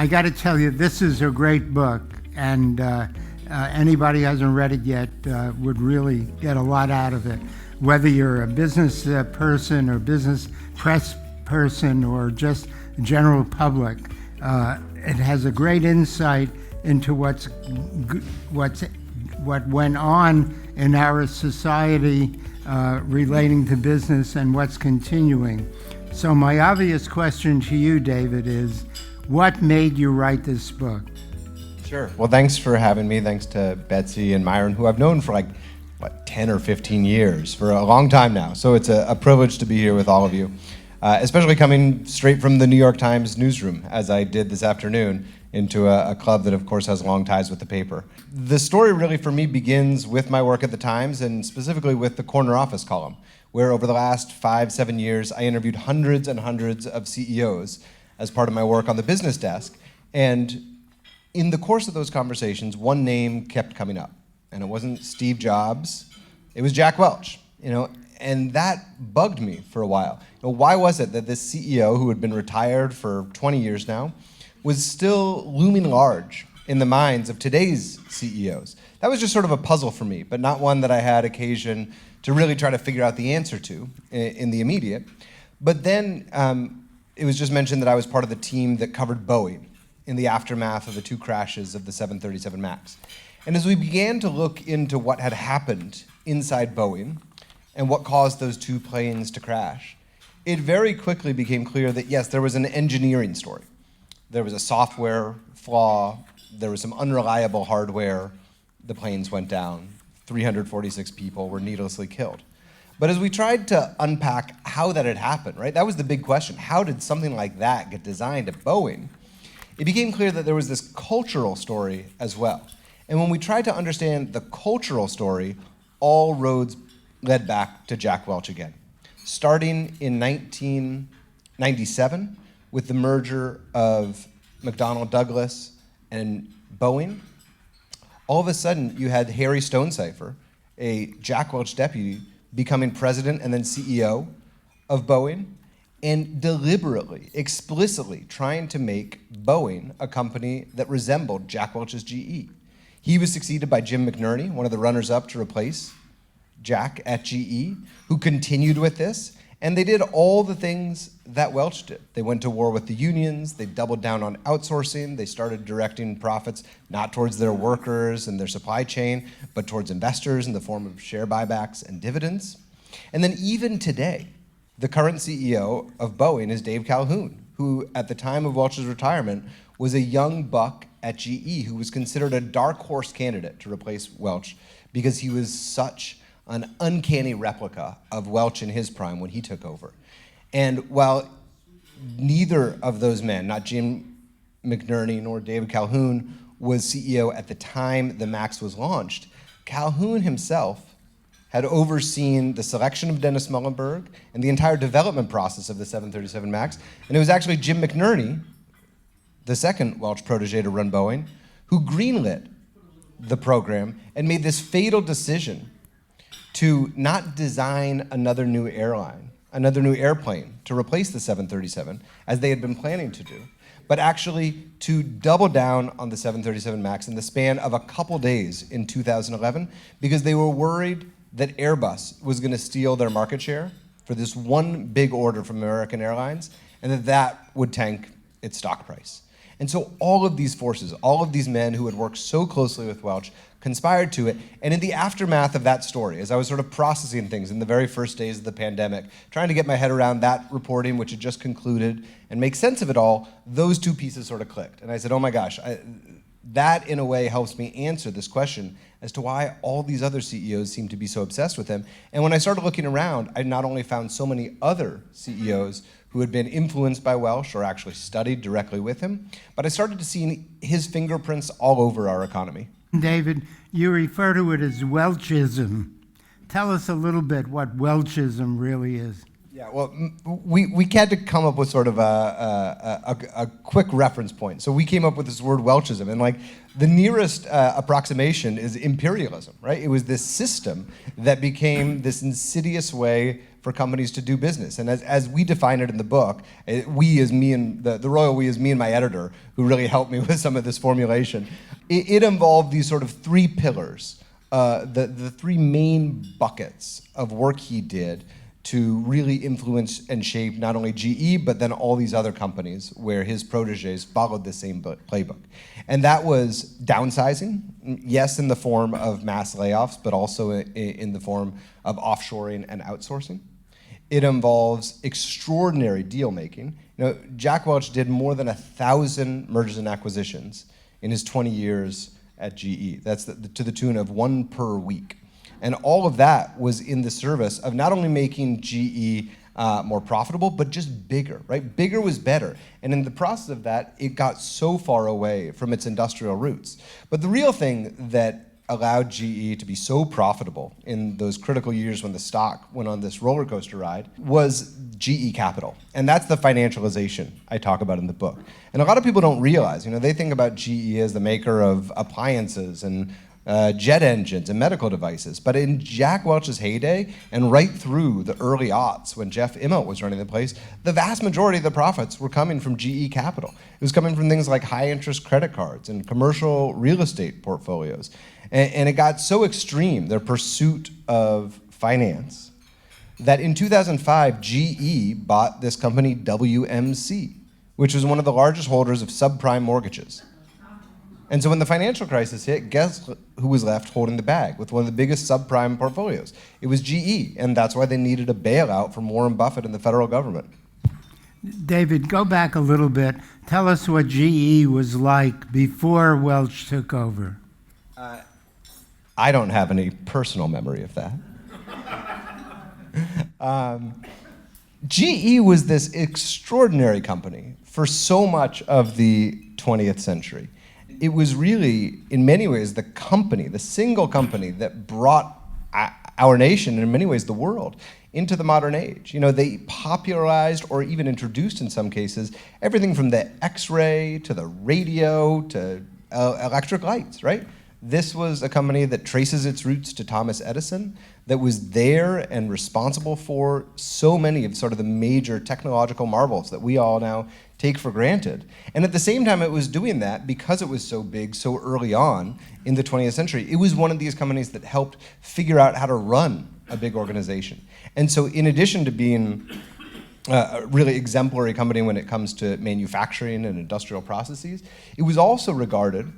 I got to tell you, this is a great book, and anybody who hasn't read it yet would really get a lot out of it. Whether you're a business person or business press person or just general public, it has a great insight into what went on in our society relating to business and what's continuing. So my obvious question to you, David, is what made you write this book? Sure. Well, thanks for having me. Thanks to Betsy and Myron, who I've known for 10 or 15 years, for a long time now. So it's a privilege to be here with all of you, especially coming straight from the New York Times newsroom, as I did this afternoon, into a club that, of course, has long ties with the paper. The story really, for me, begins with my work at the Times, and specifically with the Corner Office column, where over the last 5-7 years, I interviewed hundreds and hundreds of CEOs as part of my work on the business desk. And in the course of those conversations, one name kept coming up, and it wasn't Steve Jobs, it was Jack Welch, and that bugged me for a while. Why was it that this CEO, who had been retired for 20 years now, was still looming large in the minds of today's CEOs? That was just sort of a puzzle for me, but not one that I had occasion to really try to figure out the answer to in the immediate. But then it was just mentioned that I was part of the team that covered Boeing in the aftermath of the 2 crashes of the 737 MAX. And as we began to look into what had happened inside Boeing and what caused those 2 planes to crash, it very quickly became clear that, yes, there was an engineering story. There was a software flaw, there was some unreliable hardware, the planes went down, 346 people were needlessly killed. But as we tried to unpack how that had happened, right, that was the big question. How did something like that get designed at Boeing? It became clear that there was this cultural story as well. And when we tried to understand the cultural story, all roads led back to Jack Welch again. Starting in 1997 with the merger of McDonnell Douglas and Boeing, all of a sudden you had Harry Stonecipher, a Jack Welch deputy, becoming president and then CEO of Boeing, and deliberately, explicitly trying to make Boeing a company that resembled Jack Welch's GE. He was succeeded by Jim McNerney, one of the runners-up to replace Jack at GE, who continued with this, and they did all the things that Welch did. They went to war with the unions, they doubled down on outsourcing, they started directing profits not towards their workers and their supply chain, but towards investors in the form of share buybacks and dividends. And then even today, the current CEO of Boeing is Dave Calhoun, who at the time of Welch's retirement was a young buck at GE who was considered a dark horse candidate to replace Welch because he was such an uncanny replica of Welch in his prime when he took over. And while neither of those men, not Jim McNerney nor David Calhoun, was CEO at the time the MAX was launched, Calhoun himself had overseen the selection of Dennis Muhlenberg and the entire development process of the 737 MAX. And it was actually Jim McNerney, the second Welch protege to run Boeing, who greenlit the program and made this fatal decision to not design another new airplane to replace the 737, as they had been planning to do, but actually to double down on the 737 MAX in the span of a couple days in 2011, because they were worried that Airbus was going to steal their market share for this one big order from American Airlines, and that would tank its stock price. And so all of these forces, all of these men who had worked so closely with Welch, conspired to it. And in the aftermath of that story, as I was sort of processing things in the very first days of the pandemic, trying to get my head around that reporting, which had just concluded, and make sense of it all, those 2 pieces sort of clicked. And I said, oh my gosh, that in a way helps me answer this question as to why all these other CEOs seem to be so obsessed with him. And when I started looking around, I not only found so many other CEOs who had been influenced by Welch or actually studied directly with him, but I started to see his fingerprints all over our economy. David, you refer to it as Welchism. Tell us a little bit what Welchism really is. Yeah, well, we had to come up with sort of a quick reference point. So we came up with this word Welchism, and the nearest approximation is imperialism, right? It was this system that became this insidious way for companies to do business. And as we define it in the book, we as me and the royal we as me and my editor, who really helped me with some of this formulation, it involved these sort of three pillars, the three main buckets of work he did to really influence and shape not only GE, but then all these other companies where his proteges followed the same playbook. And that was downsizing, yes, in the form of mass layoffs, but also in the form of offshoring and outsourcing. It involves extraordinary deal making. Jack Welch did more than 1,000 mergers and acquisitions in his 20 years at GE. That's to the tune of 1 per week. And all of that was in the service of not only making GE more profitable, but just bigger, right? Bigger was better. And in the process of that, it got so far away from its industrial roots. But the real thing that allowed GE to be so profitable in those critical years when the stock went on this roller coaster ride was GE Capital. And that's the financialization I talk about in the book. And a lot of people don't realize, they think about GE as the maker of appliances and jet engines and medical devices. But in Jack Welch's heyday, and right through the early aughts when Jeff Immelt was running the place, the vast majority of the profits were coming from GE Capital. It was coming from things like high-interest credit cards and commercial real estate portfolios. And it got so extreme, their pursuit of finance, that in 2005, GE bought this company WMC, which was one of the largest holders of subprime mortgages. And so when the financial crisis hit, guess who was left holding the bag with one of the biggest subprime portfolios? It was GE, and that's why they needed a bailout from Warren Buffett and the federal government. David, go back a little bit. Tell us what GE was like before Welch took over. I don't have any personal memory of that. GE was this extraordinary company for so much of the 20th century. It was really, in many ways, the single company that brought our nation, and in many ways the world, into the modern age. They popularized, or even introduced in some cases, everything from the X-ray to the radio to electric lights, right? This was a company that traces its roots to Thomas Edison, that was there and responsible for so many of sort of the major technological marvels that we all now take for granted. And at the same time it was doing that, because it was so big so early on in the 20th century, it was one of these companies that helped figure out how to run a big organization. And so in addition to being a really exemplary company when it comes to manufacturing and industrial processes, it was also regarded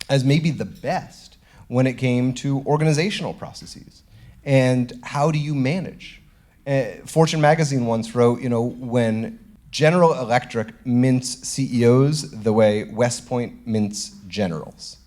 as maybe the best when it came to organizational processes and how do you manage. Fortune magazine once wrote, when General Electric mints CEOs the way West Point mints generals,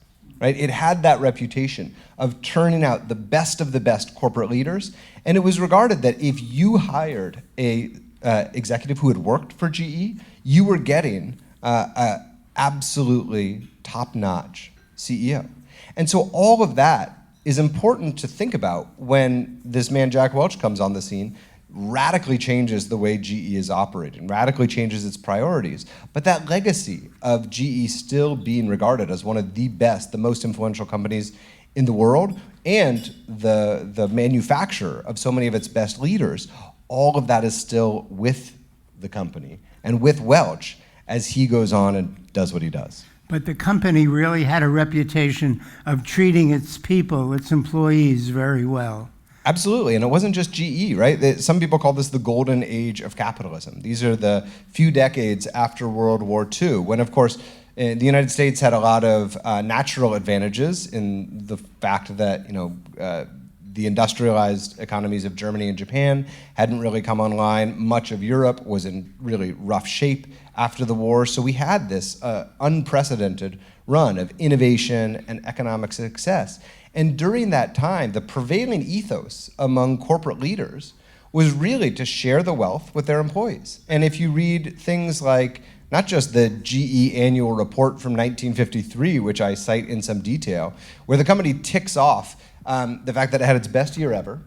right? It had that reputation of turning out the best of the best corporate leaders, and it was regarded that if you hired a executive who had worked for GE, you were getting a absolutely top-notch CEO. And so all of that is important to think about when this man Jack Welch comes on the scene, radically changes the way GE is operating, radically changes its priorities. But that legacy of GE still being regarded as one of the best, the most influential companies in the world, and the manufacturer of so many of its best leaders, all of that is still with the company and with Welch as he goes on and does what he does. But the company really had a reputation of treating its people, its employees, very well. Absolutely, and it wasn't just GE, right? Some people call this the golden age of capitalism. These are the few decades after World War II, when, of course, the United States had a lot of natural advantages in the fact that, the industrialized economies of Germany and Japan hadn't really come online. Much of Europe was in really rough shape after the war. So we had this unprecedented run of innovation and economic success. And during that time, the prevailing ethos among corporate leaders was really to share the wealth with their employees. And if you read things like not just the GE annual report from 1953, which I cite in some detail, where the company ticks off the fact that it had its best year ever,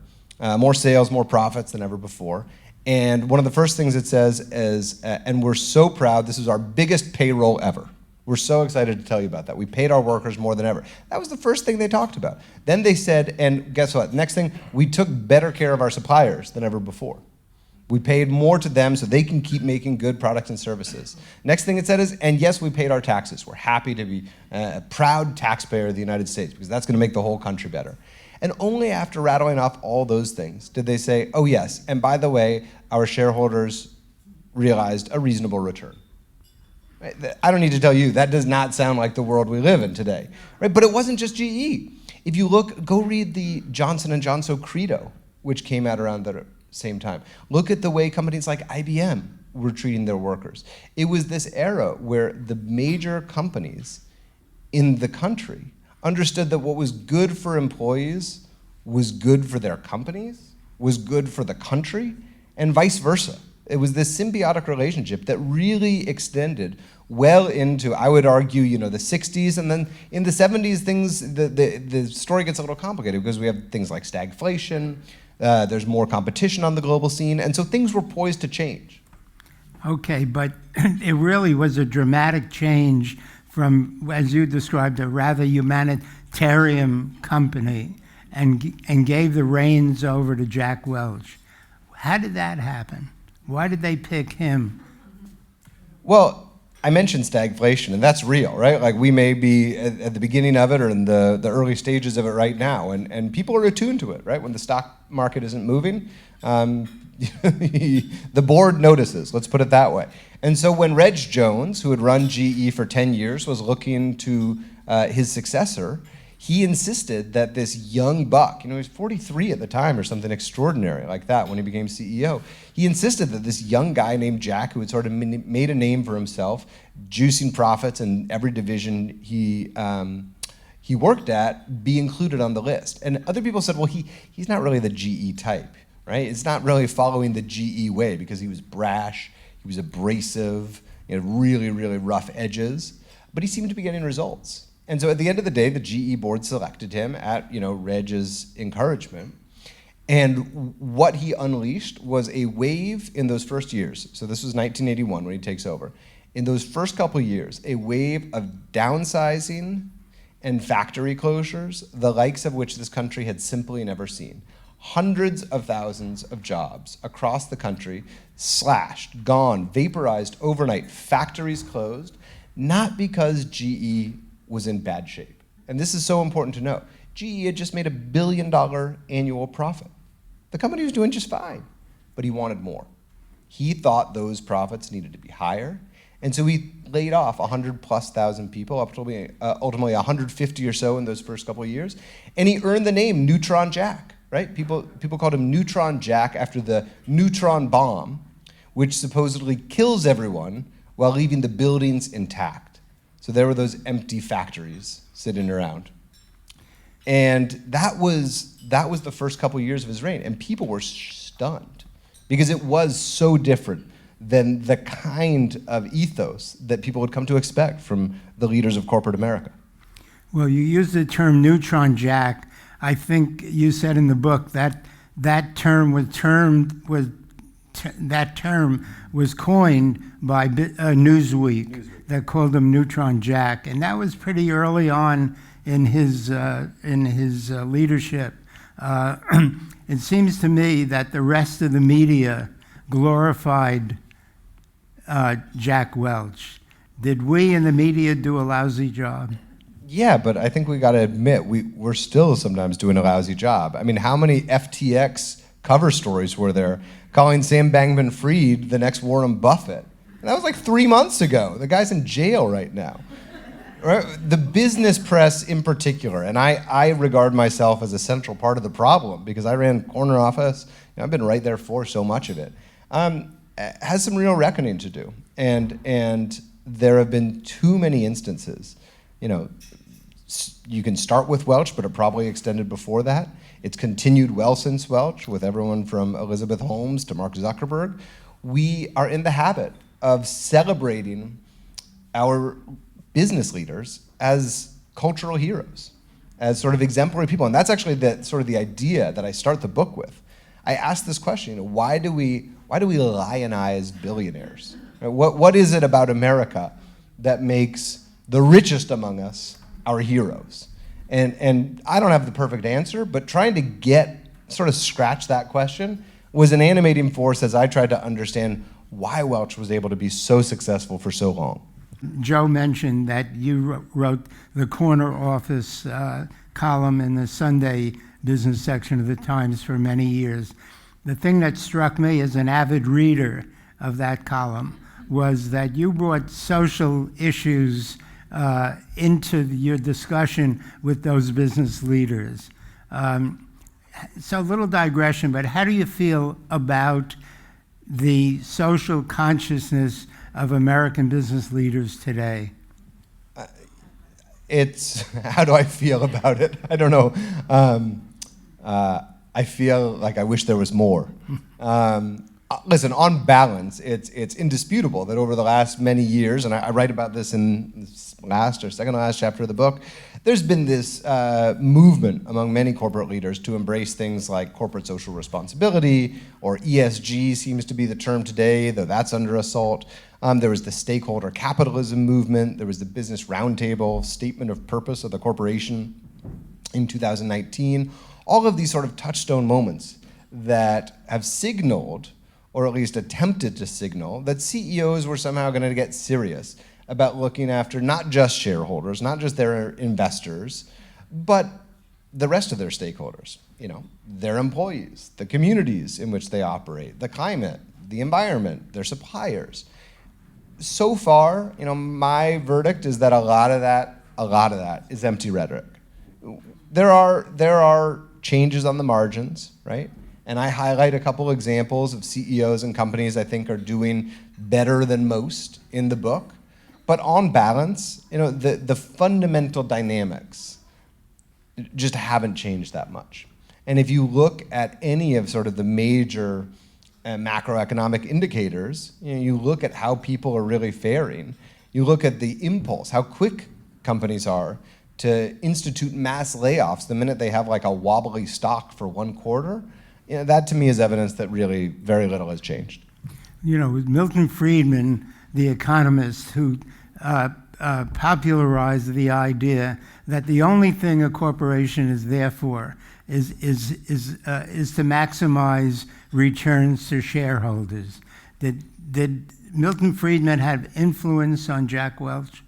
more sales, more profits than ever before. And one of the first things it says is, and we're so proud, this is our biggest payroll ever. We're so excited to tell you about that. We paid our workers more than ever. That was the first thing they talked about. Then they said, and guess what? Next thing, we took better care of our suppliers than ever before. We paid more to them so they can keep making good products and services. Next thing it said is, and yes, we paid our taxes. We're happy to be a proud taxpayer of the United States because that's going to make the whole country better. And only after rattling off all those things did they say, oh yes, and by the way, our shareholders realized a reasonable return. Right? I don't need to tell you, that does not sound like the world we live in today. Right? But it wasn't just GE. If you look, go read the Johnson & Johnson Credo, which came out around the same time. Look at the way companies like IBM were treating their workers. It was this era where the major companies in the country understood that what was good for employees was good for their companies, was good for the country, and vice versa. It was this symbiotic relationship that really extended well into, I would argue, the 60s, and then in the 70s, the story gets a little complicated because we have things like stagflation, there's more competition on the global scene, and so things were poised to change. Okay, but it really was a dramatic change from, as you described, a rather humanitarian company and gave the reins over to Jack Welch. How did that happen? Why did they pick him? Well, I mentioned stagflation, and that's real, right? Like we may be at the beginning of it or in the early stages of it right now, and people are attuned to it, right? When the stock market isn't moving, the board notices, let's put it that way. And so when Reg Jones, who had run GE for 10 years, was looking to his successor, he insisted that this young buck, he was 43 at the time or something extraordinary like that when he became CEO, he insisted that this young guy named Jack, who had sort of made a name for himself, juicing profits in every division he worked at, be included on the list. And other people said, well, he's not really the GE type, right? It's not really following the GE way because he was brash, he was abrasive, he had really, really rough edges, but he seemed to be getting results. And so at the end of the day, the GE board selected him at, Reg's encouragement. And what he unleashed was a wave in those first years. So this was 1981 when he takes over. In those first couple years, a wave of downsizing and factory closures, the likes of which this country had simply never seen. Hundreds of thousands of jobs across the country slashed, gone, vaporized overnight, factories closed, not because GE was in bad shape. And this is so important to know. GE had just made $1 billion annual profit. The company was doing just fine, but he wanted more. He thought those profits needed to be higher, and so he laid off 100,000+ people, ultimately 150 or so in those first couple of years, and he earned the name Neutron Jack, right? People called him Neutron Jack after the neutron bomb, which supposedly kills everyone while leaving the buildings intact. So there were those empty factories sitting around. And that was the first couple of years of his reign. And people were stunned because it was so different than the kind of ethos that people would come to expect from the leaders of corporate America. Well, you used the term Neutron Jack. I think you said in the book that term was coined by Newsweek that called him Neutron Jack, and that was pretty early on in his leadership. It seems to me that the rest of the media glorified Jack Welch. Did we in the media do a lousy job? Yeah, but I think we got to admit we're still sometimes doing a lousy job. I mean, how many FTX cover stories were there calling Sam Bankman-Fried the next Warren Buffett? And that was like 3 months ago. The guy's in jail right now. Right? The business press in particular, and I regard myself as a central part of the problem because I ran corner office. I've been right there for so much of it. Has some real reckoning to do, and there have been too many instances. You can start with Welch, but it probably extended before that. It's continued well since Welch, with everyone from Elizabeth Holmes to Mark Zuckerberg. We are in the habit of celebrating our business leaders as cultural heroes, as sort of exemplary people. And that's actually the idea that I start the book with. I ask this question, why do we lionize billionaires? What is it about America that makes the richest among us, our heroes. And I don't have the perfect answer, but trying to sort of scratch that question was an animating force as I tried to understand why Welch was able to be so successful for so long. Joe mentioned that you wrote the corner office column in the Sunday business section of the Times for many years. The thing that struck me as an avid reader of that column was that you brought social issues into your discussion with those business leaders. So a little digression, but how do you feel about the social consciousness of American business leaders today? How do I feel about it? I don't know. I feel like I wish there was more. Listen, on balance, it's indisputable that over the last many years, and I write about this in this last or second to last chapter of the book, there's been this movement among many corporate leaders to embrace things like corporate social responsibility, or ESG seems to be the term today, though that's under assault. There was the stakeholder capitalism movement. There was the Business Roundtable statement of purpose of the corporation in 2019. All of these sort of touchstone moments that have signaled, or at least attempted to signal, that CEOs were somehow going to get serious about looking after not just shareholders, not just their investors, but the rest of their stakeholders, their employees, the communities in which they operate, the climate, the environment, their suppliers. So far, my verdict is that a lot of that is empty rhetoric. There are changes on the margins, right? And I highlight a couple examples of CEOs and companies I think are doing better than most in the book. But on balance, the fundamental dynamics just haven't changed that much. And if you look at any of sort of the major macroeconomic indicators, you look at how people are really faring, you look at the impulse, how quick companies are to institute mass layoffs the minute they have like a wobbly stock for one quarter, that to me is evidence that really very little has changed. With Milton Friedman, the economist who popularized the idea that the only thing a corporation is there for is to maximize returns to shareholders. Did Milton Friedman have influence on Jack Welch?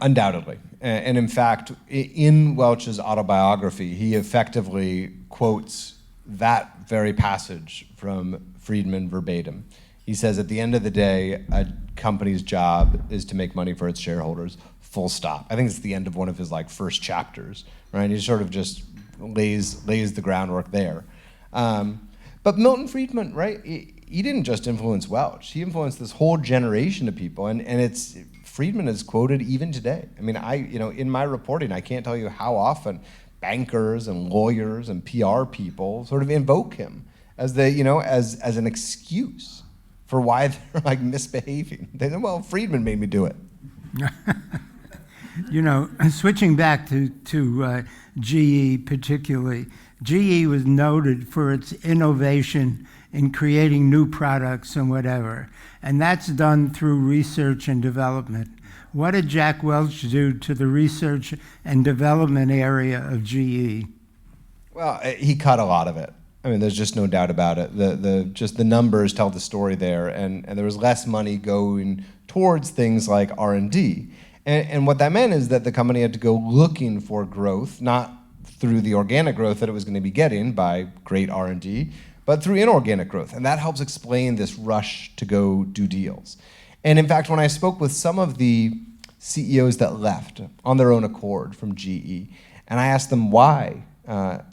Undoubtedly. And in fact, in Welch's autobiography, he effectively quotes that very passage from Friedman verbatim. He says, at the end of the day, a company's job is to make money for its shareholders, full stop. I think it's the end of one of his first chapters, right? He sort of just lays the groundwork there. But Milton Friedman, right, he didn't just influence Welch. He influenced this whole generation of people, and Friedman is quoted even today. I mean, in my reporting, I can't tell you how often bankers and lawyers and PR people sort of invoke him as as an excuse for why they're misbehaving. They say, well, Friedman made me do it. Switching back to GE particularly, GE was noted for its innovation in creating new products and whatever, and that's done through research and development. What did Jack Welch do to the research and development area of GE? Well, he cut a lot of it. I mean, there's just no doubt about it. The numbers tell the story there, and there was less money going towards things like R&D. And what that meant is that the company had to go looking for growth, not through the organic growth that it was going to be getting by great R&D, but through inorganic growth. And that helps explain this rush to go do deals. And in fact, when I spoke with some of the CEOs that left on their own accord from GE, and I asked them why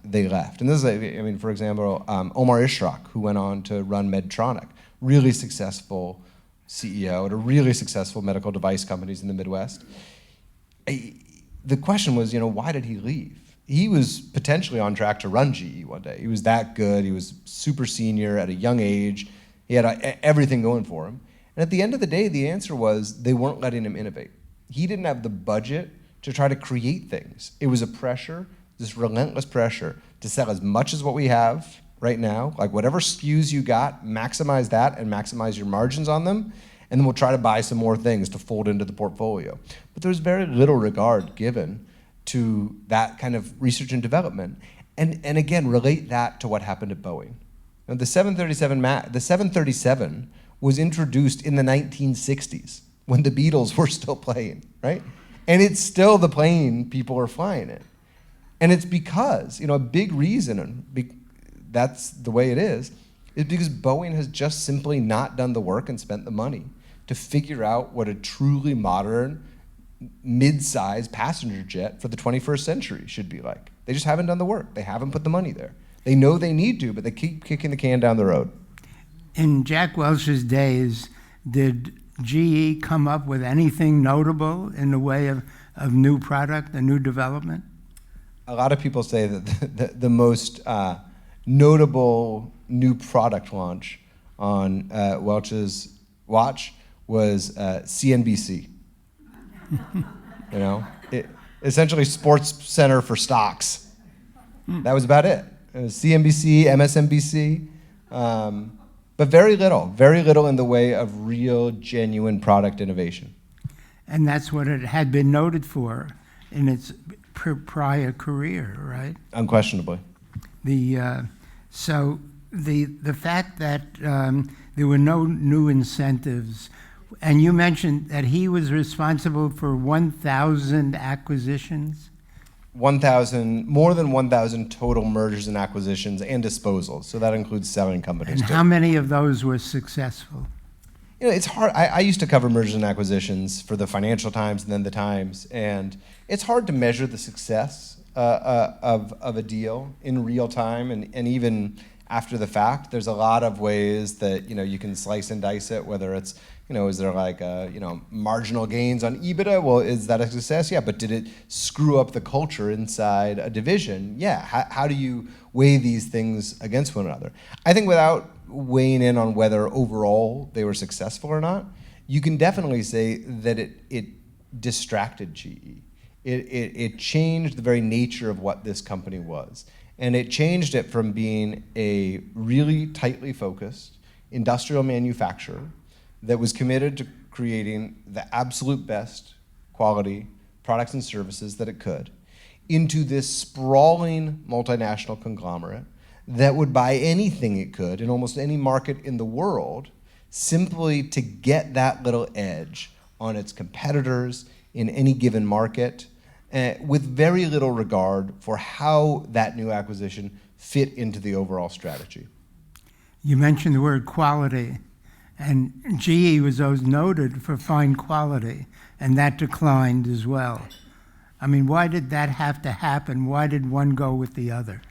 they left. And this is, for example, Omar Ishrak, who went on to run Medtronic, really successful CEO at a really successful medical device companies in the Midwest. The question was, why did he leave? He was potentially on track to run GE one day. He was that good. He was super senior at a young age. He had everything going for him. And at the end of the day, the answer was they weren't letting him innovate. He didn't have the budget to try to create things. It was a pressure, this relentless pressure to sell as much as what we have right now, like whatever SKUs you got, maximize that and maximize your margins on them. and then we'll try to buy some more things to fold into the portfolio. But there's very little regard given to that kind of research and development. And again, relate that to what happened at Boeing. Now, the 737 was introduced in the 1960s when the Beatles were still playing, right? And it's still the plane people are flying in. And it's because, a big reason, and that's the way it is because Boeing has just simply not done the work and spent the money to figure out what a truly modern, mid-size passenger jet for the 21st century should be like. They just haven't done the work. They haven't put the money there. They know they need to, but they keep kicking the can down the road. In Jack Welch's days, did GE come up with anything notable in the way of new product, a new development? A lot of people say that the most notable new product launch on Welch's watch was CNBC. Essentially Sports Center for stocks. That was about it. It was CNBC, MSNBC, but very little in the way of real, genuine product innovation. And that's what it had been noted for in its prior career, right? Unquestionably. So the fact that there were no new incentives, and you mentioned that he was responsible for 1,000 acquisitions? More than 1,000 total mergers and acquisitions and disposals. So that includes selling companies. And how many of those were successful? It's hard. I used to cover mergers and acquisitions for the Financial Times and then the Times, and it's hard to measure the success of a deal in real time and even after the fact. There's a lot of ways that you can slice and dice it, whether it's is there like marginal gains on EBITDA? Well, is that a success? Yeah, but did it screw up the culture inside a division? Yeah. How do you weigh these things against one another? I think without weighing in on whether overall they were successful or not, you can definitely say that it distracted GE. It changed the very nature of what this company was. And it changed it from being a really tightly focused industrial manufacturer that was committed to creating the absolute best quality products and services that it could, into this sprawling multinational conglomerate that would buy anything it could in almost any market in the world simply to get that little edge on its competitors in any given market, with very little regard for how that new acquisition fit into the overall strategy. You mentioned the word quality, and GE was always noted for fine quality, and that declined as well. I mean, why did that have to happen? Why did one go with the other?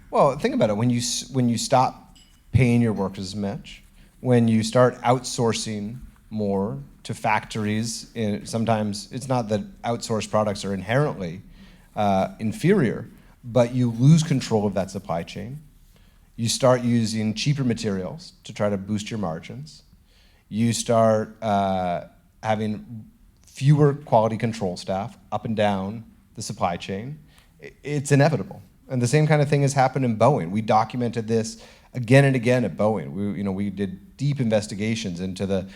Well, think about it. When you stop paying your workers as much, when you start outsourcing more to factories, sometimes it's not that outsourced products are inherently inferior, but you lose control of that supply chain. You start using cheaper materials to try to boost your margins. You start having fewer quality control staff up and down the supply chain. It's inevitable. And the same kind of thing has happened in Boeing. We documented this again and again at Boeing. We did deep investigations into the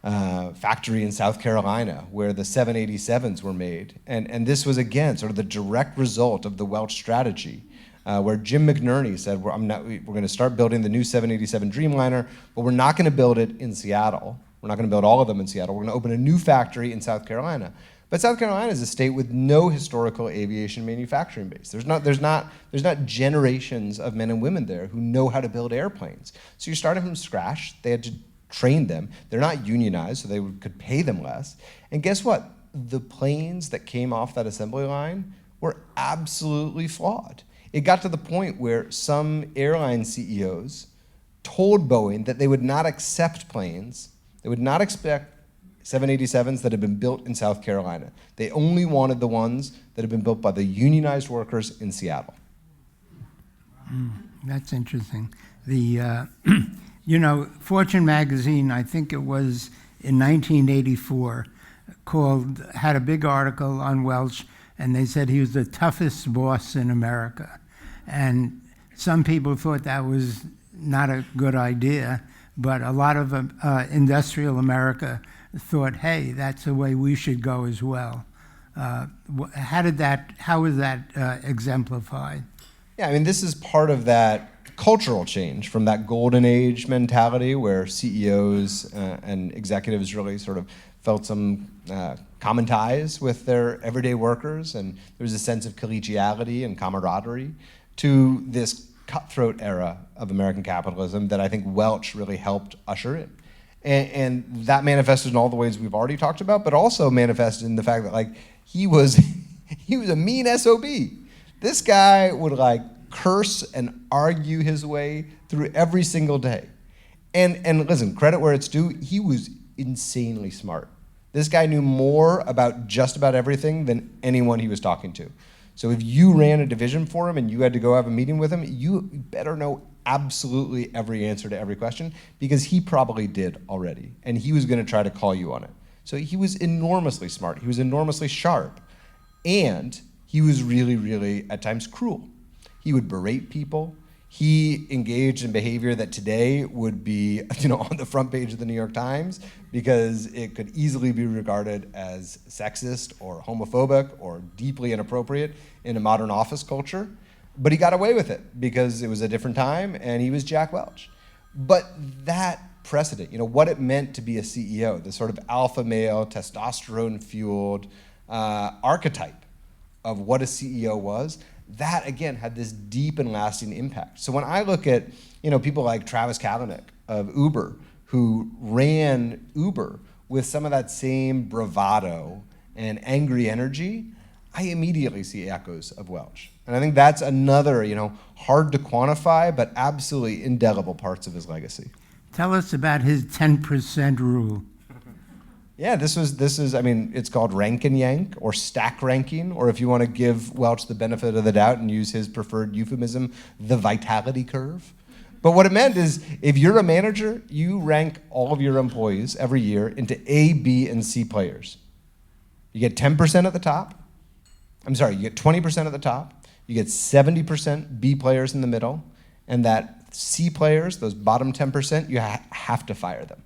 factory in South Carolina where the 787s were made. And this was, again, sort of the direct result of the Welch strategy, where Jim McNerney said, we're going to start building the new 787 Dreamliner, but we're not going to build it in Seattle. We're not going to build all of them in Seattle. We're going to open a new factory in South Carolina. But South Carolina is a state with no historical aviation manufacturing base. There's not generations of men and women there who know how to build airplanes. So you're starting from scratch. They had to train them. They're not unionized, so they could pay them less. And guess what? The planes that came off that assembly line were absolutely flawed. It got to the point where some airline CEOs told Boeing that they would not accept planes, they would not expect 787s that had been built in South Carolina. They only wanted the ones that had been built by the unionized workers in Seattle. That's interesting. Fortune magazine, I think it was in 1984, had a big article on Welch, and they said he was the toughest boss in America. And some people thought that was not a good idea, but a lot of industrial America thought, hey, that's the way we should go as well. How was that exemplified? Yeah, I mean, this is part of that cultural change from that golden age mentality where CEOs and executives really sort of felt some common ties with their everyday workers, and there was a sense of collegiality and camaraderie, to this cutthroat era of American capitalism that I think Welch really helped usher in. And that manifested in all the ways we've already talked about, but also manifested in the fact that, like, he was a mean SOB. This guy would, like, curse and argue his way through every single day. And listen, credit where it's due, he was insanely smart. This guy knew more about just about everything than anyone he was talking to. So if you ran a division for him and you had to go have a meeting with him, you better know absolutely every answer to every question, because he probably did already, and he was going to try to call you on it. So he was enormously smart. He was enormously sharp, and he was really, really, at times, cruel. He would berate people. He engaged in behavior that today would be, on the front page of the New York Times, because it could easily be regarded as sexist or homophobic or deeply inappropriate in a modern office culture. But he got away with it because it was a different time and he was Jack Welch. But that precedent, what it meant to be a CEO, the sort of alpha male, testosterone-fueled archetype of what a CEO was, that, again, had this deep and lasting impact. So when I look at, people like Travis Kalanick of Uber, who ran Uber with some of that same bravado and angry energy, I immediately see echoes of Welch. And I think that's another, hard to quantify, but absolutely indelible parts of his legacy. Tell us about his 10% rule. Yeah, this is, it's called rank and yank or stack ranking, or if you want to give Welch the benefit of the doubt and use his preferred euphemism, the vitality curve. But what it meant is, if you're a manager, you rank all of your employees every year into A, B, and C players. You get 10% at the top. You get 20% at the top. You get 70% B players in the middle, and that C players, those bottom 10%, you have to fire them.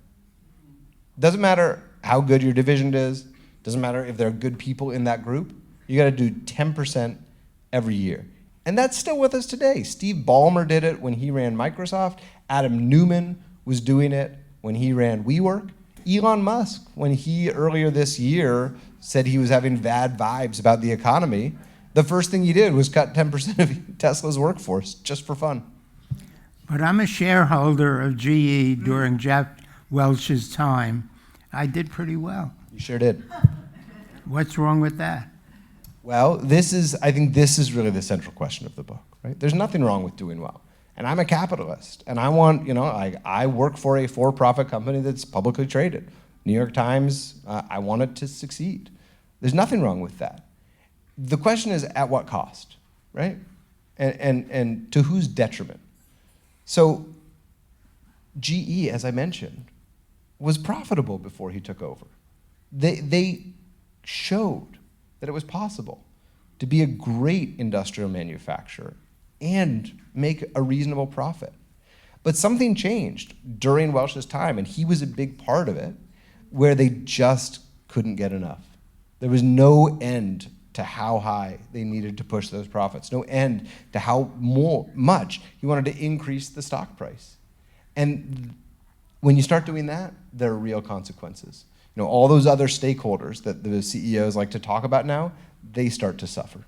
Doesn't matter how good your division is, doesn't matter if there are good people in that group, you gotta do 10% every year. And that's still with us today. Steve Ballmer did it when he ran Microsoft. Adam Newman was doing it when he ran WeWork. Elon Musk, when he earlier this year said he was having bad vibes about the economy, the first thing he did was cut 10% of Tesla's workforce just for fun. But I'm a shareholder of GE during Jack Welch's time. I did pretty well. You sure did. What's wrong with that? Well, I think this is really the central question of the book, right? There's nothing wrong with doing well. And I'm a capitalist, and I want, I work for a for-profit company that's publicly traded. New York Times, I want it to succeed. There's nothing wrong with that. The question is, at what cost, right? And to whose detriment? So GE, as I mentioned, was profitable before he took over. They showed that it was possible to be a great industrial manufacturer and make a reasonable profit. But something changed during Welch's time, and he was a big part of it, where they just couldn't get enough. There was no end to how high they needed to push those profits, no end to how much he wanted to increase the stock price. And when you start doing that, there are real consequences. All those other stakeholders that the CEOs like to talk about now, they start to suffer.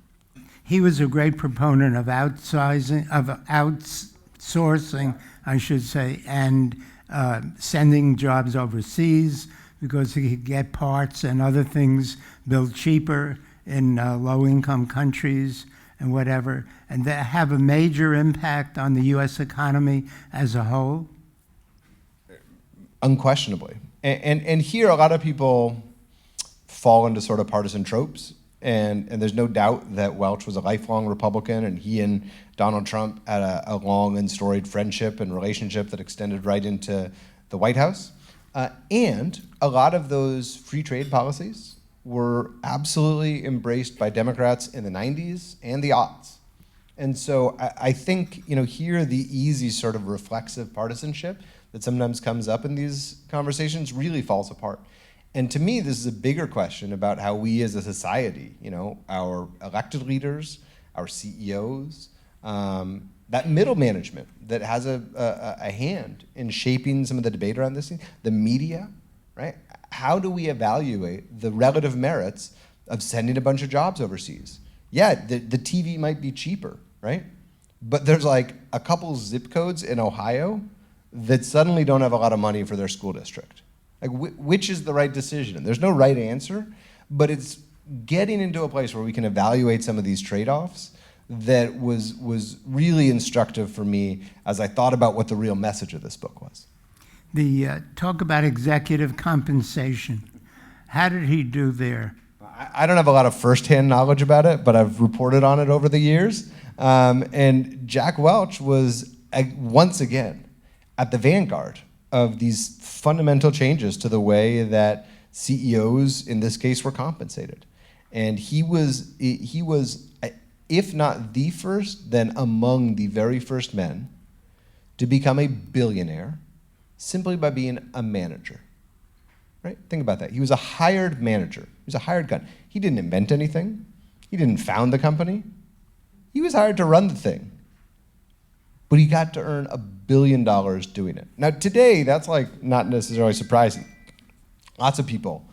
He was a great proponent of outsourcing, I should say, and sending jobs overseas because he could get parts and other things built cheaper in low-income countries and whatever, and that have a major impact on the U.S. economy as a whole? Unquestionably. And here a lot of people fall into sort of partisan tropes, and there's no doubt that Welch was a lifelong Republican, and he and Donald Trump had a long and storied friendship and relationship that extended right into the White House. And a lot of those free trade policies were absolutely embraced by Democrats in the 90s and the aughts. And so I think, here the easy sort of reflexive partisanship that sometimes comes up in these conversations really falls apart. And to me, this is a bigger question about how we as a society, our elected leaders, our CEOs, that middle management that has a hand in shaping some of the debate around this thing, the media, right? How do we evaluate the relative merits of sending a bunch of jobs overseas? Yeah, the TV might be cheaper, right? But there's like a couple zip codes in Ohio that suddenly don't have a lot of money for their school district. Like, which is the right decision? There's no right answer, but it's getting into a place where we can evaluate some of these trade-offs that was really instructive for me as I thought about what the real message of this book was. The talk about executive compensation. How did he do there? I don't have a lot of firsthand knowledge about it, but I've reported on it over the years. And Jack Welch was, once again, at the vanguard of these fundamental changes to the way that CEOs, in this case, were compensated. And he was, if not the first, then among the very first men to become a billionaire simply by being a manager. Right? Think about that. He was a hired manager. He was a hired gun. He didn't invent anything. He didn't found the company. He was hired to run the thing. But he got to earn $1 billion doing it. Now today, that's like not necessarily surprising. Lots of people,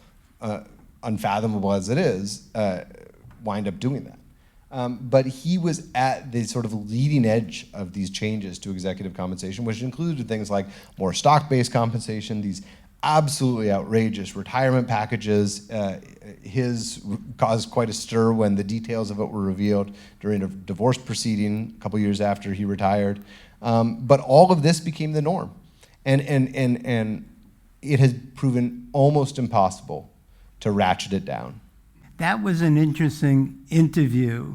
unfathomable as it is, wind up doing that. But he was at the sort of leading edge of these changes to executive compensation, which included things like more stock-based compensation, these absolutely outrageous retirement packages. His caused quite a stir when the details of it were revealed during a divorce proceeding a couple years after he retired. But all of this became the norm. And it has proven almost impossible to ratchet it down. That was an interesting interview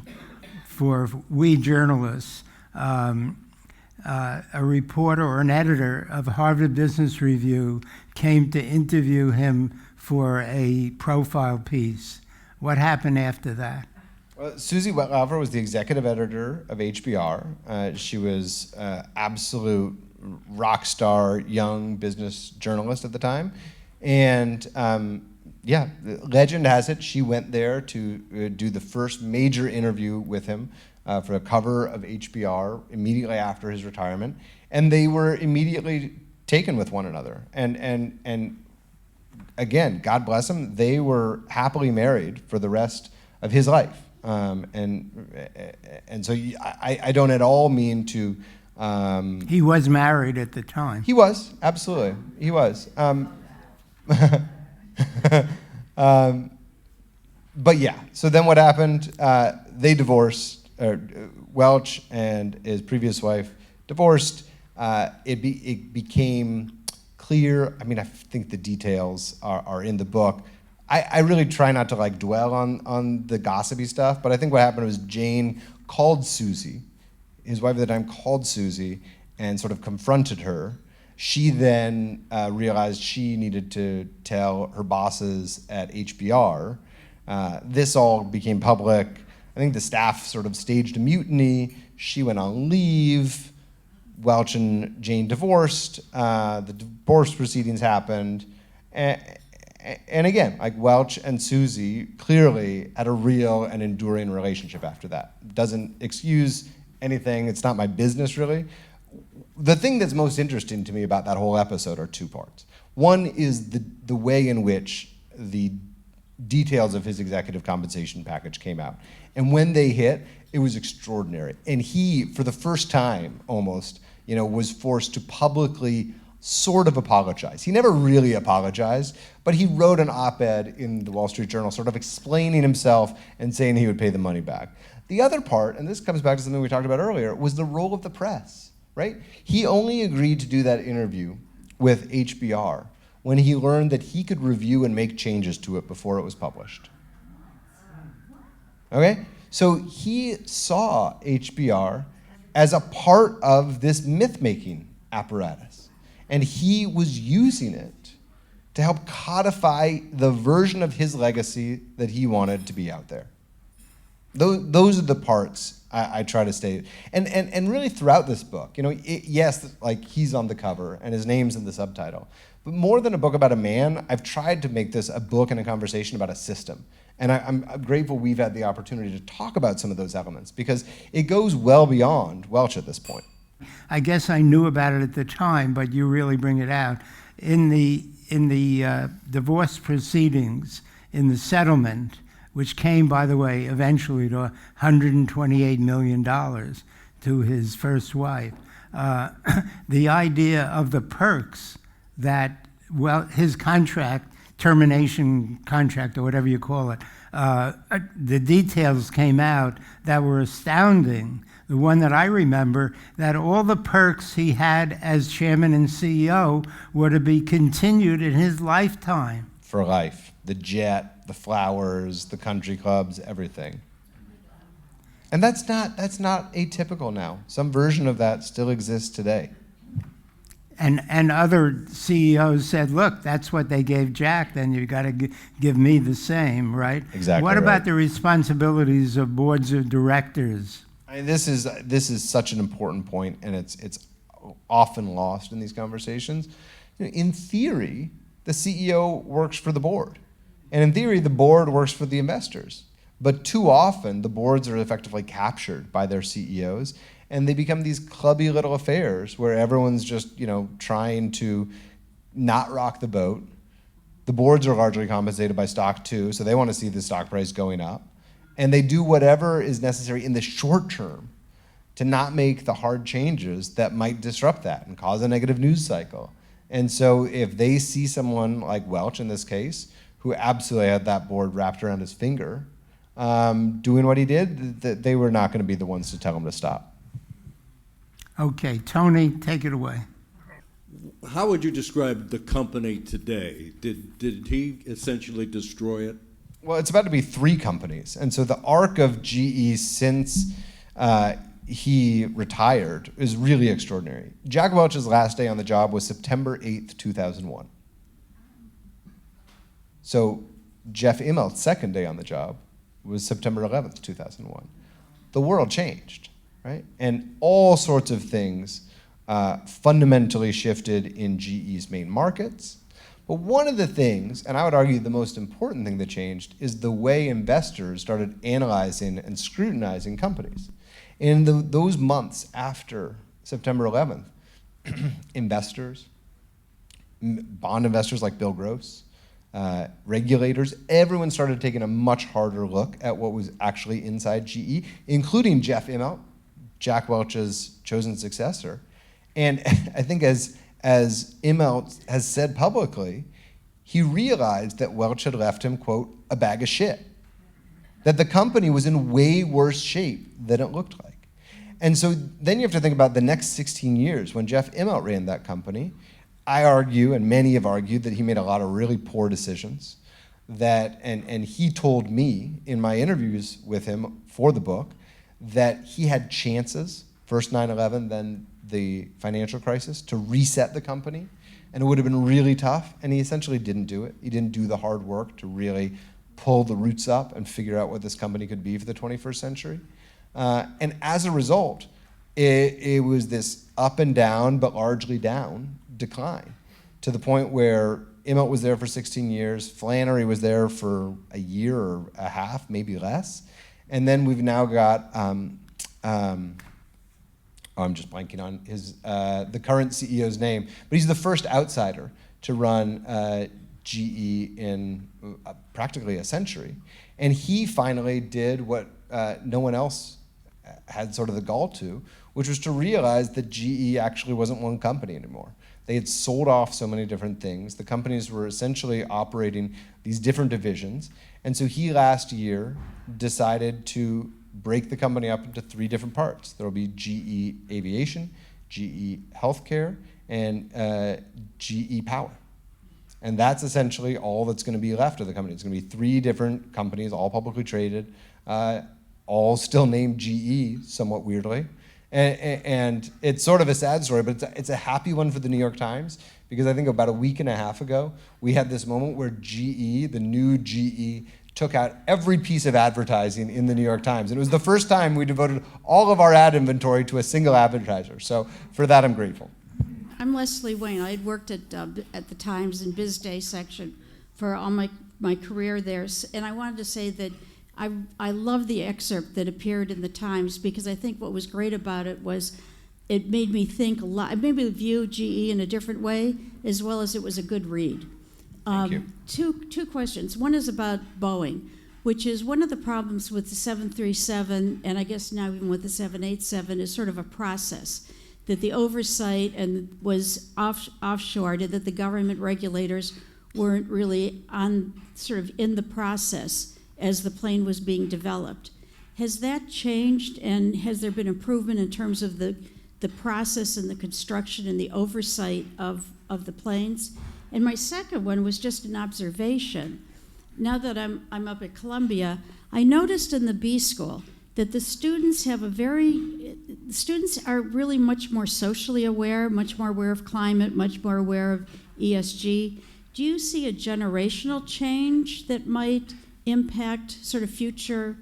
for we journalists. A reporter or an editor of Harvard Business Review came to interview him for a profile piece. What happened after that? Well, Susie Wetlaufer was the executive editor of HBR. She was absolute rock star, young business journalist at the time. And legend has it, she went there to do the first major interview with him for a cover of HBR immediately after his retirement. And they were immediately taken with one another. And again, God bless him, they were happily married for the rest of his life. And so I don't at all mean to... he was married at the time. He was, absolutely, he was. But yeah, so then what happened, they divorced, Welch and his previous wife divorced. It became clear, I mean, I think the details are in the book. I really try not to like dwell on the gossipy stuff, but I think what happened was Jane called Susie, his wife at the time called Susie and sort of confronted her. She then realized she needed to tell her bosses at HBR. This all became public. I think the staff sort of staged a mutiny. She went on leave. Welch and Jane divorced. The divorce proceedings happened. And again, like Welch and Susie clearly had a real and enduring relationship after that. Doesn't excuse anything. It's not my business, really. The thing that's most interesting to me about that whole episode are two parts. One is the way in which the details of his executive compensation package came out. And when they hit, it was extraordinary. And he, for the first time almost, was forced to publicly sort of apologize. He never really apologized, but he wrote an op-ed in the Wall Street Journal sort of explaining himself and saying he would pay the money back. The other part, and this comes back to something we talked about earlier, was the role of the press, right? He only agreed to do that interview with HBR when he learned that he could review and make changes to it before it was published. Okay? So he saw HBR as a part of this myth-making apparatus. And he was using it to help codify the version of his legacy that he wanted to be out there. Those are the parts I try to stay, and really throughout this book, yes, like he's on the cover and his name's in the subtitle, but more than a book about a man, I've tried to make this a book and a conversation about a system. And I'm grateful we've had the opportunity to talk about some of those elements because it goes well beyond Welch at this point. I guess I knew about it at the time, but you really bring it out. In the divorce proceedings, in the settlement, which came, by the way, eventually to $128 million to his first wife, the idea of the perks that, well, his contract, termination contract or whatever you call it, the details came out that were astounding. The one that I remember, that all the perks he had as chairman and CEO were to be continued in his lifetime. For life. The jet, the flowers, the country clubs, everything. And that's not atypical now. Some version of that still exists today. And other CEOs said, look, that's what they gave Jack, then you've got to give me the same, right? Exactly. What right. about the responsibilities of boards of directors? I mean, this is such an important point, and it's often lost in these conversations. In theory, the CEO works for the board. And in theory, the board works for the investors. But too often, the boards are effectively captured by their CEOs, and they become these clubby little affairs where everyone's just, trying to not rock the boat. The boards are largely compensated by stock too, so they want to see the stock price going up. And they do whatever is necessary in the short term to not make the hard changes that might disrupt that and cause a negative news cycle. And so if they see someone like Welch in this case, who absolutely had that board wrapped around his finger, doing what he did, they were not going to be the ones to tell him to stop. Okay, Tony, take it away. How would you describe the company today? Did he essentially destroy it? Well, it's about to be 3 companies. And so the arc of GE since he retired is really extraordinary. Jack Welch's last day on the job was September 8th, 2001. So Jeff Immelt's second day on the job was September 11th, 2001. The world changed, right? And all sorts of things fundamentally shifted in GE's main markets. But one of the things, and I would argue the most important thing that changed, is the way investors started analyzing and scrutinizing companies. In those months after September 11th, investors, bond investors like Bill Gross, regulators, everyone started taking a much harder look at what was actually inside GE, including Jeff Immelt, Jack Welch's chosen successor. And I think as Immelt has said publicly, he realized that Welch had left him, quote, a bag of shit. That the company was in way worse shape than it looked like. And so then you have to think about the next 16 years when Jeff Immelt ran that company. I argue, and many have argued, that he made a lot of really poor decisions. And he told me in my interviews with him for the book that he had chances, first 9/11, then the financial crisis, to reset the company, and it would have been really tough, and he essentially didn't do it. He didn't do the hard work to really pull the roots up and figure out what this company could be for the 21st century. And as a result, it was this up and down, but largely down, decline, to the point where Immelt was there for 16 years, Flannery was there for a year or a half, maybe less, and then we've now got I'm just blanking on his the current CEO's name, but he's the first outsider to run GE in practically a century. And he finally did what no one else had sort of the gall to, which was to realize that GE actually wasn't one company anymore. They had sold off so many different things. The companies were essentially operating these different divisions. And so he last year decided to break the company up into 3 different parts. There will be GE Aviation, GE Healthcare, and GE Power. And that's essentially all that's going to be left of the company. It's going to be 3 different companies, all publicly traded, all still named GE, somewhat weirdly. And it's sort of a sad story, but it's a happy one for the New York Times, because I think about a week and a half ago, we had this moment where GE, the new GE, took out every piece of advertising in the New York Times. And it was the first time we devoted all of our ad inventory to a single advertiser. So for that, I'm grateful. I'm Leslie Wayne. I had worked at the Times in Biz Day section for all my career there. And I wanted to say that I love the excerpt that appeared in the Times, because I think what was great about it was it made me think a lot. It made me view GE in a different way, as well as it was a good read. Thank you. Two questions. One is about Boeing, which is one of the problems with the 737, and I guess now even with the 787, is sort of a process, that the oversight and was offshored, and that the government regulators weren't really sort of in the process as the plane was being developed. Has that changed, and has there been improvement in terms of the process and the construction and the oversight of the planes? And my second one was just an observation. Now that I'm up at Columbia, I noticed in the B School that the students are really much more socially aware, much more aware of climate, much more aware of ESG. Do you see a generational change that might impact sort of future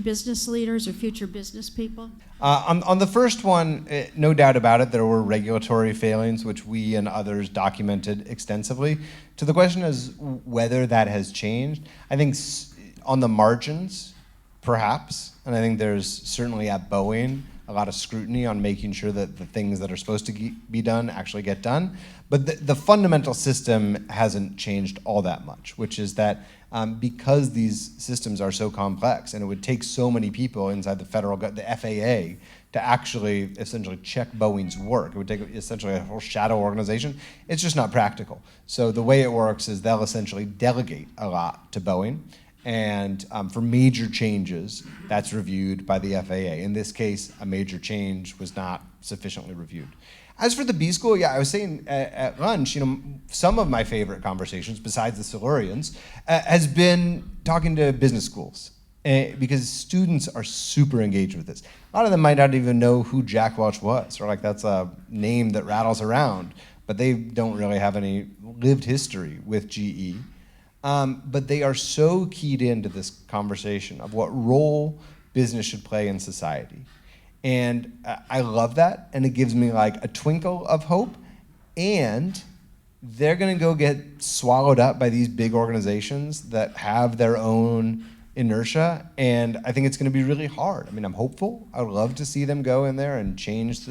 business leaders or future business people? On the first one, no doubt about it, there were regulatory failings, which we and others documented extensively. To the question as whether that has changed, I think on the margins, perhaps, and I think there's certainly at Boeing a lot of scrutiny on making sure that the things that are supposed to be done actually get done. But the fundamental system hasn't changed all that much, which is that because these systems are so complex, and it would take so many people inside the FAA to actually essentially check Boeing's work. It would take essentially a whole shadow organization. It's just not practical. So the way it works is they'll essentially delegate a lot to Boeing, and for major changes, that's reviewed by the FAA. In this case, a major change was not sufficiently reviewed. As for the B School, yeah, I was saying at lunch, some of my favorite conversations, besides the Silurians, has been talking to business schools, because students are super engaged with this. A lot of them might not even know who Jack Welch was, or like that's a name that rattles around, but they don't really have any lived history with GE. But they are so keyed into this conversation of what role business should play in society. And I love that, and it gives me like a twinkle of hope, and they're gonna go get swallowed up by these big organizations that have their own inertia, and I think it's gonna be really hard. I mean, I'm hopeful. I would love to see them go in there and change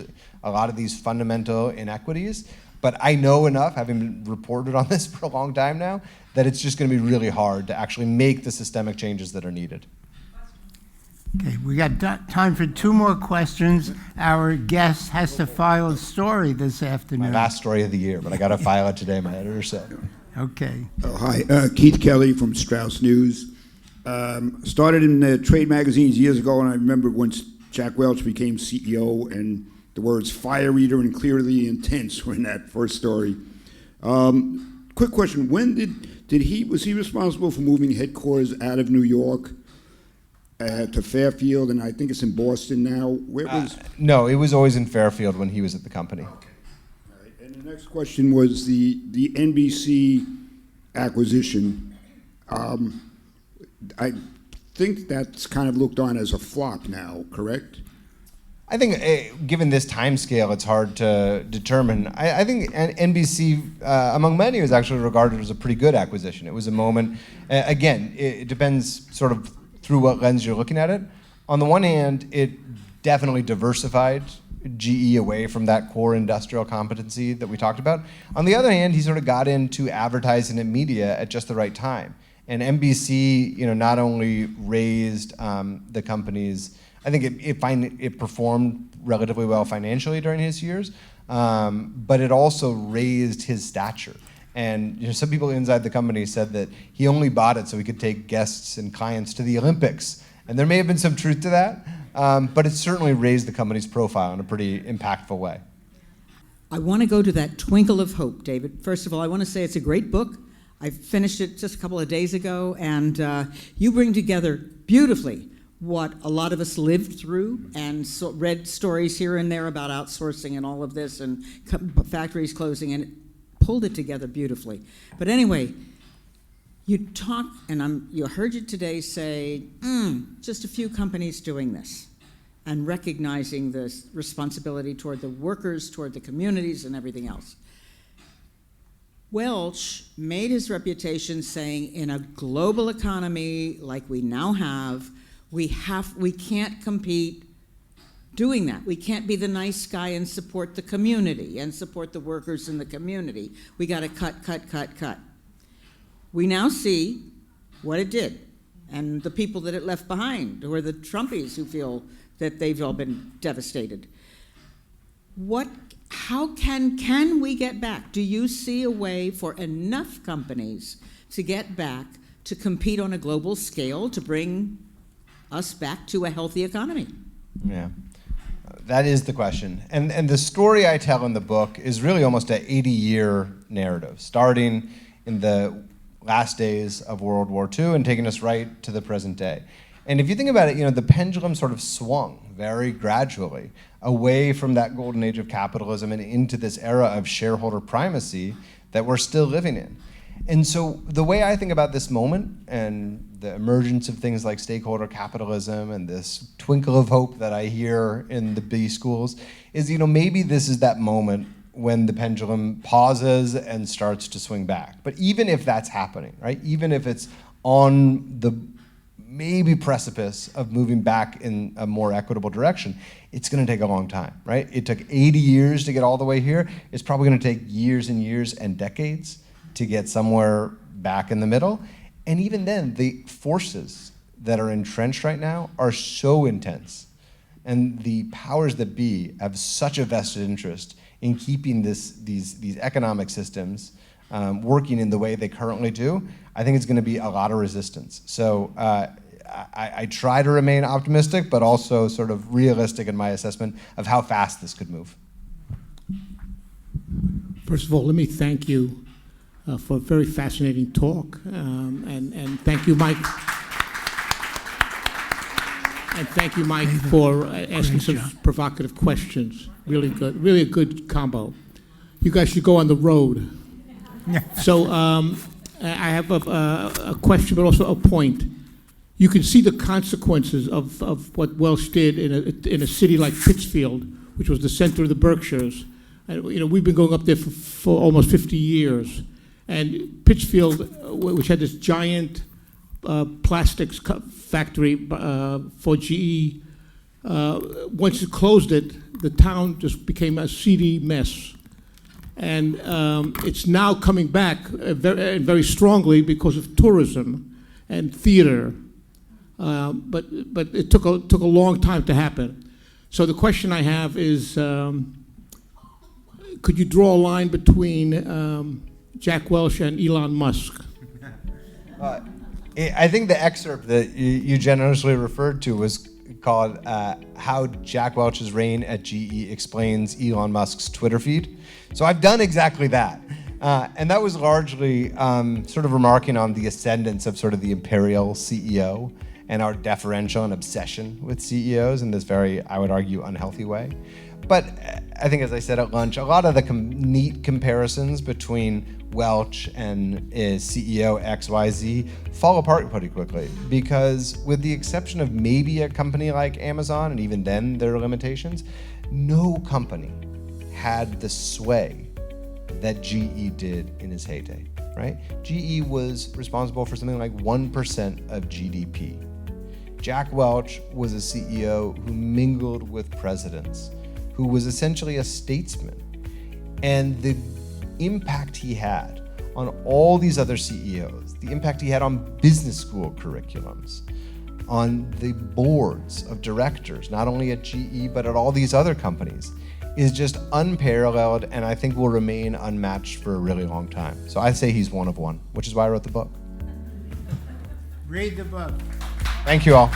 a lot of these fundamental inequities, but I know enough, having been reported on this for a long time now, that it's just gonna be really hard to actually make the systemic changes that are needed. Okay, we got time for two more questions. Our guest has to file a story this afternoon. My last story of the year, but I got to file it today, my editor said. Okay. Hi, Keith Kelly from Strauss News. Started in the trade magazines years ago, and I remember once Jack Welch became CEO, and the words "fire eater" and "clearly intense" were in that first story. Quick question: when was he responsible for moving headquarters out of New York to Fairfield, and I think it's in Boston now? Where was? No, it was always in Fairfield when he was at the company. Okay. All right. And the next question was the NBC acquisition. I think that's kind of looked on as a flop now, correct? I think, given this time scale, it's hard to determine. I think NBC, among many, was actually regarded as a pretty good acquisition. It was a moment, again, it depends sort of through what lens you're looking at it. On the one hand, it definitely diversified GE away from that core industrial competency that we talked about. On the other hand, he sort of got into advertising and media at just the right time. And NBC, not only raised the company's, I think it performed relatively well financially during his years, but it also raised his stature. And some people inside the company said that he only bought it so he could take guests and clients to the Olympics. And there may have been some truth to that, but it certainly raised the company's profile in a pretty impactful way. I want to go to that twinkle of hope, David. First of all, I want to say it's a great book. I finished it just a couple of days ago, and you bring together beautifully what a lot of us lived through, and read stories here and there about outsourcing and all of this and factories closing, and pulled it together beautifully. But anyway, You talk, and you heard you today say, just a few companies doing this, and recognizing the responsibility toward the workers, toward the communities, and everything else. Welch made his reputation saying, in a global economy like we now have, we can't compete doing that. We can't be the nice guy and support the community and support the workers in the community. We got to cut. We now see what it did, and the people that it left behind, who are the Trumpies who feel that they've all been devastated. How can we get back? Do you see a way for enough companies to get back to compete on a global scale to bring us back to a healthy economy? Yeah. That is the question. And the story I tell in the book is really almost an 80-year narrative, starting in the last days of World War II and taking us right to the present day. And if you think about it, the pendulum sort of swung very gradually away from that golden age of capitalism and into this era of shareholder primacy that we're still living in. And so the way I think about this moment and the emergence of things like stakeholder capitalism and this twinkle of hope that I hear in the B schools is, maybe this is that moment when the pendulum pauses and starts to swing back. But even if that's happening, right? Even if it's on the maybe precipice of moving back in a more equitable direction, it's going to take a long time, right? It took 80 years to get all the way here. It's probably going to take years and years and decades to get somewhere back in the middle. And even then, the forces that are entrenched right now are so intense. And the powers that be have such a vested interest in keeping these economic systems working in the way they currently do. I think it's going to be a lot of resistance. So I try to remain optimistic, but also sort of realistic in my assessment of how fast this could move. First of all, let me thank you for a very fascinating talk, and thank you, Mike. And thank you, Mike, for asking some provocative questions. Really good, really a good combo. You guys should go on the road. So I have a question, but also a point. You can see the consequences of what Welch did in a city like Pittsfield, which was the center of the Berkshires. And, we've been going up there for almost 50 years. And Pittsfield, which had this giant plastics factory for GE, once it closed it, the town just became a seedy mess. And it's now coming back very strongly because of tourism and theater. But it took a long time to happen. So the question I have is, could you draw a line between Jack Welch and Elon Musk? I think the excerpt that you generously referred to was called How Jack Welch's Reign at GE Explains Elon Musk's Twitter Feed. So I've done exactly that. And that was largely sort of remarking on the ascendance of sort of the imperial CEO and our deferential and obsession with CEOs in this very, I would argue, unhealthy way. But I think, as I said at lunch, a lot of the neat comparisons between Welch and CEO XYZ fall apart pretty quickly, because with the exception of maybe a company like Amazon, and even then there are limitations, no company had the sway that GE did in its heyday, right? GE was responsible for something like 1% of GDP. Jack Welch was a CEO who mingled with presidents, who was essentially a statesman. And the impact he had on all these other CEOs, the impact he had on business school curriculums, on the boards of directors, not only at GE, but at all these other companies, is just unparalleled, and I think will remain unmatched for a really long time. So I say he's one of one, which is why I wrote the book. Read the book. Thank you all.